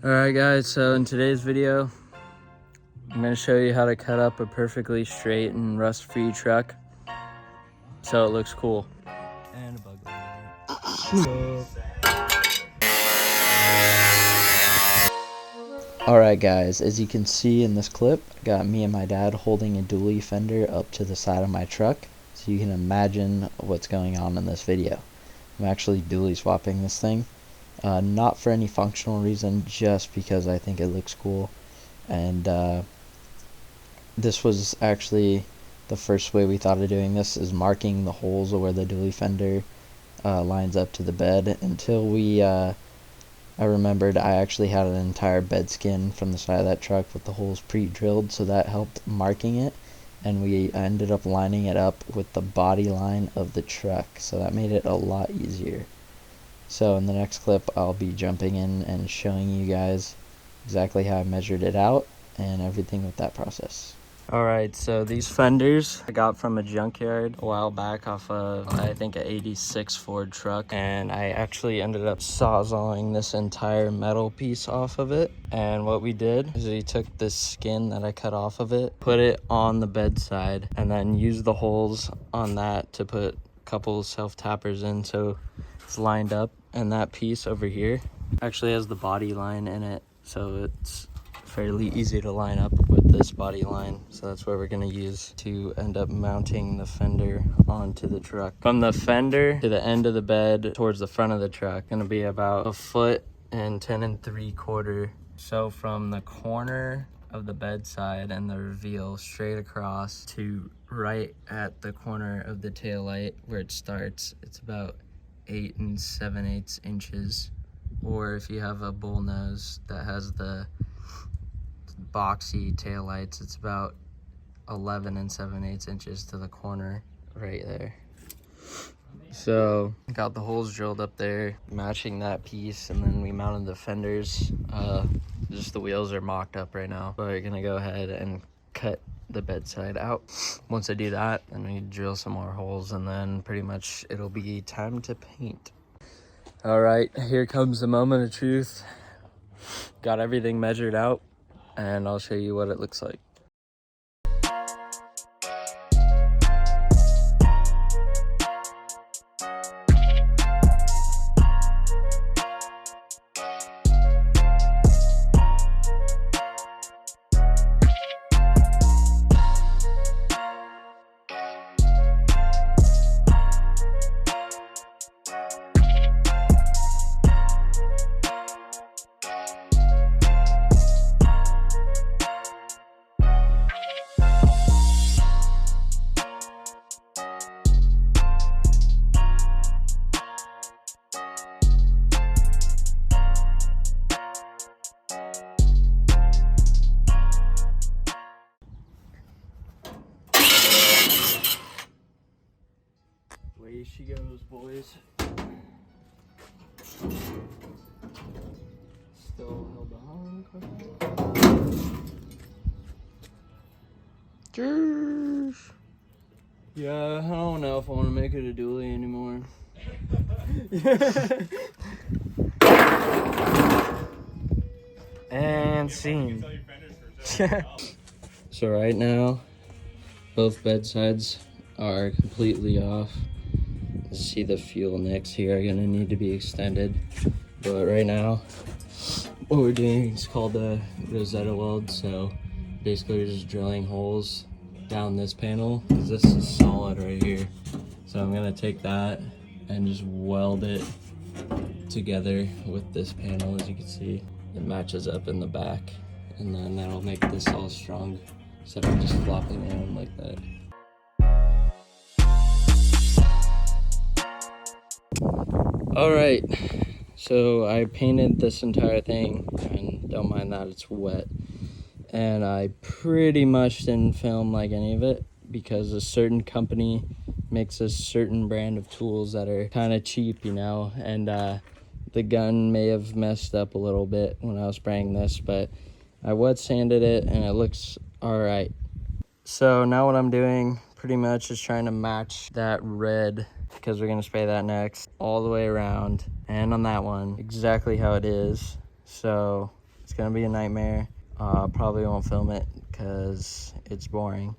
Alright guys, so in today's video, I'm going to show you how to cut up a perfectly straight and rust-free truck so it looks cool. And a bug lighter. Alright guys, as you can see in this clip, I got me and my dad holding a dually fender up to the side of my truck, so you can imagine what's going on in this video. I'm actually dually swapping this thing, not for any functional reason, just because I think it looks cool. And this was actually the first way we thought of doing this, is marking the holes where the dually fender lines up to the bed, until we I remembered I actually had an entire bed skin from the side of that truck with the holes pre-drilled, so that helped marking it, and we ended up lining it up with the body line of the truck, so that made it a lot easier. So in the next clip, I'll be jumping in and showing you guys exactly how I measured it out and everything with that process. Alright, so these fenders I got from a junkyard a while back off of, I think, an 86 Ford truck, and I actually ended up sawzalling this entire metal piece off of it. And what we did is we took this skin that I cut off of it, put it on the bedside, and then used the holes on that to put a couple self-tappers in so it's lined up. And that piece over here actually has the body line in it, so it's fairly easy to line up with this body line. So that's what we're going to use to end up mounting the fender onto the truck. From the fender to the end of the bed towards the front of the truck, going to be about 1 foot and 10 3/4. So from the corner of the bedside and the reveal straight across to right at the corner of the tail light where it starts, it's about 8 7/8 inches. Or if you have a bull nose that has the boxy tail lights, it's about 11 7/8 inches to the corner right there. So got the holes drilled up there matching that piece, and then we mounted the fenders. Just the wheels are mocked up right now, but we're gonna go ahead and cut the bedside out. Once I do that, then we drill some more holes, and then pretty much it'll be time to paint. All right, here comes the moment of truth. Got everything measured out, and I'll show you what it looks like. Away she goes, boys. Still held on. Cheers. Yeah, I don't know if I want to make it a dually anymore. And scene. So right now, both bedsides are completely off. See, the fuel nicks here are gonna need to be extended, but right now what we're doing is called a Rosetta weld. So basically we're just drilling holes down this panel, because this is solid right here. So I'm gonna take that and just weld it together with this panel. As you can see, it matches up in the back, and then that'll make this all strong instead of just flopping around like that. Alright, so I painted this entire thing, and don't mind that it's wet, and I pretty much didn't film like any of it because a certain company makes a certain brand of tools that are kind of cheap, you know, and the gun may have messed up a little bit when I was spraying this, but I wet sanded it and it looks alright. So now what I'm doing pretty much is trying to match that red, because we're going to spray that next, all the way around, and on that one exactly how it is. So It's gonna be a nightmare. Probably won't film it because it's boring.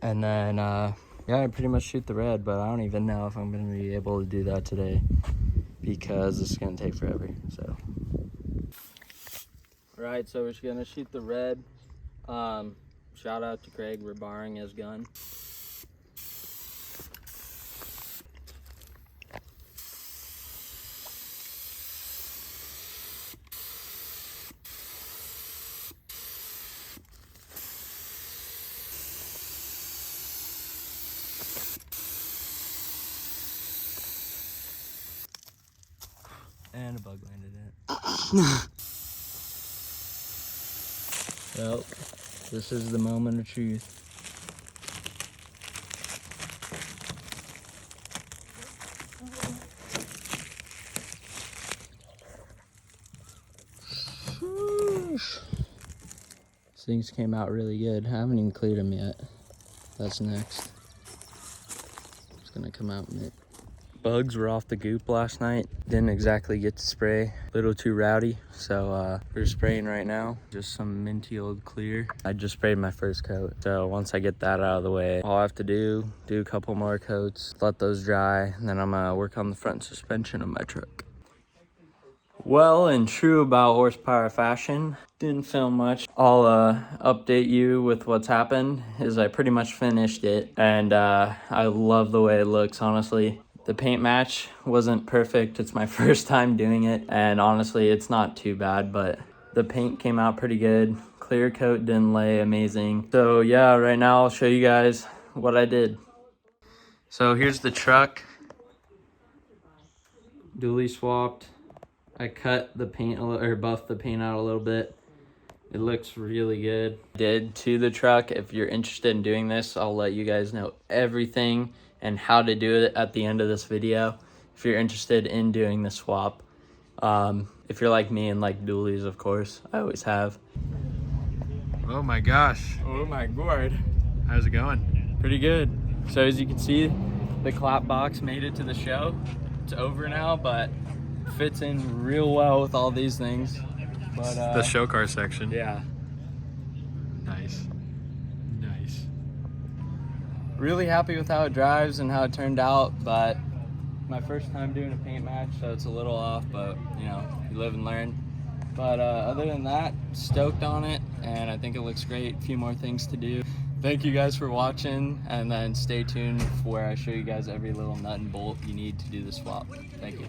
And then yeah, I pretty much shoot the red, but I don't even know if I'm gonna be able to do that today because it's gonna take forever. So right, so we're just gonna shoot the red. Shout out to Craig for borrowing his gun. And a bug landed in it. Well, this is the moment of truth. These things came out really good. I haven't even cleared them yet. That's next. It's gonna come out in it. Bugs were off the goop last night. Didn't exactly get to spray. A little too rowdy, so we're spraying right now. Just some minty old clear. I just sprayed my first coat, so once I get that out of the way, all I have to do a couple more coats, let those dry, and then I'm gonna work on the front suspension of my truck. Well, in true about horsepower fashion, didn't film much. I'll update you with what's happened. Is I pretty much finished it, and I love the way it looks, honestly. The paint match wasn't perfect. It's my first time doing it, and honestly, it's not too bad, but the paint came out pretty good. Clear coat didn't lay amazing. So yeah, right now I'll show you guys what I did. So here's the truck. Dually swapped. I cut the paint or buffed the paint out a little bit. It looks really good. Did to the truck. If you're interested in doing this, I'll let you guys know everything and how to do it at the end of this video. If you're interested in doing the swap. If you're like me and like dualies, of course, I always have. Oh my gosh. Oh my god. How's it going? Pretty good. So as you can see, the clap box made it to the show. It's over now, but fits in real well with all these things. But the show car section. Yeah. Nice. Nice. Really happy with how it drives and how it turned out, but my first time doing a paint match, so it's a little off, but you know, you live and learn. But other than that, stoked on it, and I think it looks great. A few more things to do. Thank you guys for watching, and then stay tuned for where I show you guys every little nut and bolt you need to do the swap. Thank you.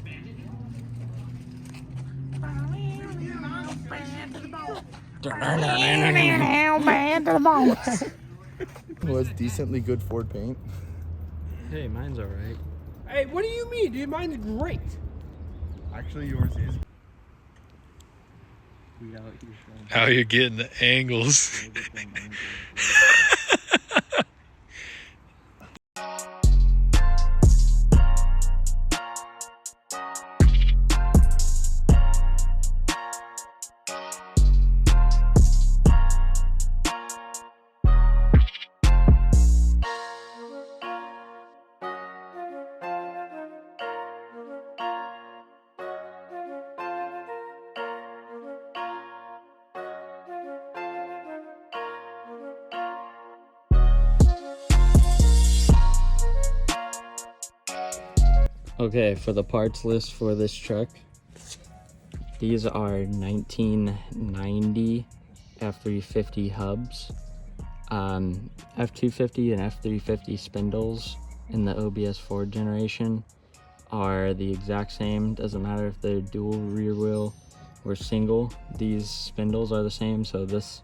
Was decently good Ford paint. Hey, mine's alright. Hey, what do you mean, dude? Mine's great. Actually, yours is. How you getting the angles? Okay, for the parts list for this truck, these are 1990 F-350 hubs, F-250 and F-350 spindles in the OBS Ford generation are the exact same. Doesn't matter if they're dual rear wheel or single, these spindles are the same. So this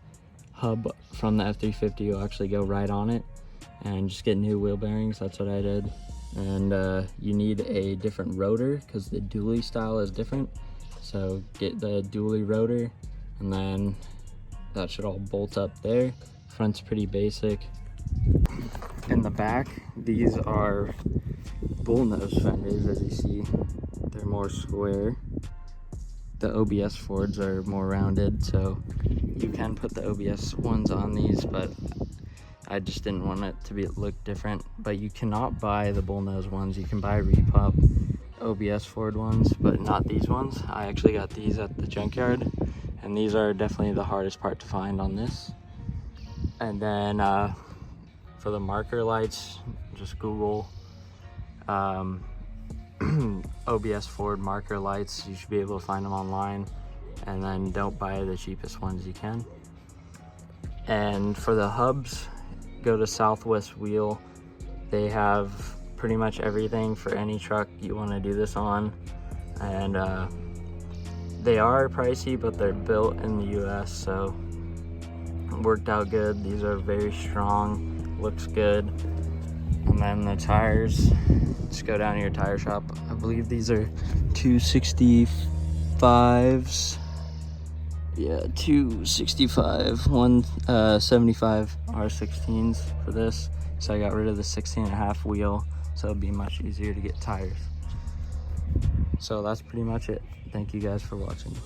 hub from the F-350 will actually go right on it and just get new wheel bearings. That's what I did. And you need a different rotor because the dually style is different. So get the dually rotor, and then that should all bolt up there. Front's pretty basic. In the back, these are bullnose fenders. As you see, they're more square. The OBS Fords are more rounded, so you can put the OBS ones on these, but I just didn't want it to look different. But you cannot buy the bullnose ones. You can buy repop OBS Ford ones, but not these ones. I actually got these at the junkyard, And these are definitely the hardest part to find on this. And then for the marker lights, just Google OBS Ford marker lights. You should be able to find them online. And then don't buy the cheapest ones you can. And for the hubs, go to Southwest Wheel. They have pretty much everything for any truck you want to do this on. And they are pricey, but they're built in the US, so it worked out good. These are very strong, looks good. And then the tires, just go down to your tire shop. I believe these are 265s. Yeah, 265, 175 R16s for this. So I got rid of the 16.5 wheel, so it'll be much easier to get tires. So that's pretty much it. Thank you guys for watching.